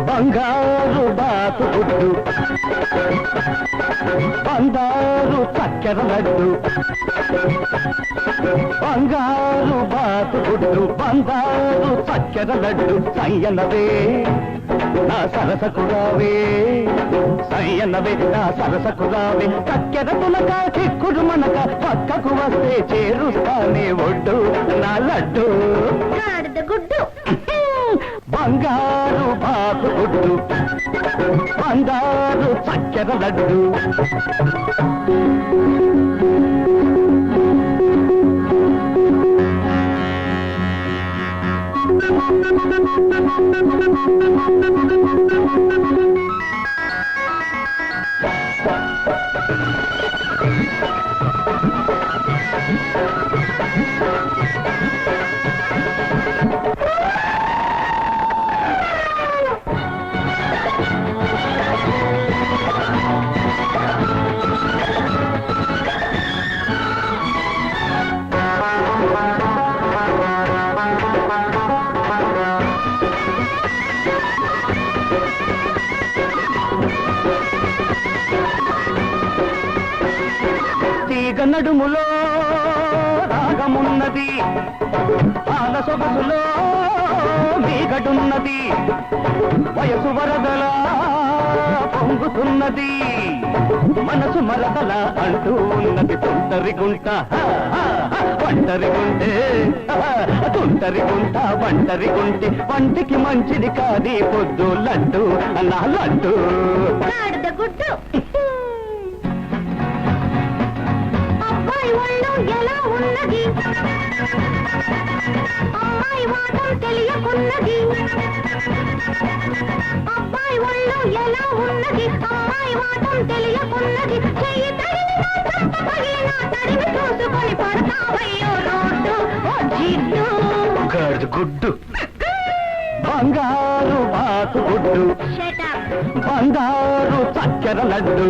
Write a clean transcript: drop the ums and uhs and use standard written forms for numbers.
బంగారు బాతు గుడ్డు బంగారు చక్కెర లడ్డు బంగారు బాతు గుడ్డు బంగారు చక్కెర లడ్డు సయ్యనవే నా సరసకు రావే సయ్యనవే నా సరసకు రావే చక్కెర తునక చిక్కుడు మనక పక్కకు వస్తే చేరుస్తానే ఒడ్డు నా లడ్డు గుడ్డు బంగారు బాతు గుడ్డు బంగారు చక్కెర లడ్డు నడుములో రాగమున్నది పాల సొగసులో మీగడున్నది వయసు వరదలా పొంగుతున్నది మనసు మరదల అంటూ ఉన్నది తొంటరి గుంట ఒంటరి గుంటే తొంటరి గుంట ఒంటరి గుంటే వంటికి మంచిది కాది పొద్దు లడ్డు నా లడ్డు గుడ్డు ఎలా ఉన్నది అమ్మాయి వాటం తెలియకున్నది అబ్బాయి ఒళ్ళు ఎలా ఉన్నది అమ్మాయి వాటం తెలియకున్నది చెయ్యి తడిని చూసుకొని పడతావయ్యో రోడ్డు జిడ్డు గుడ్డు బంగారు బాతు గుడ్డు బంగారు చక్కెర లడ్డు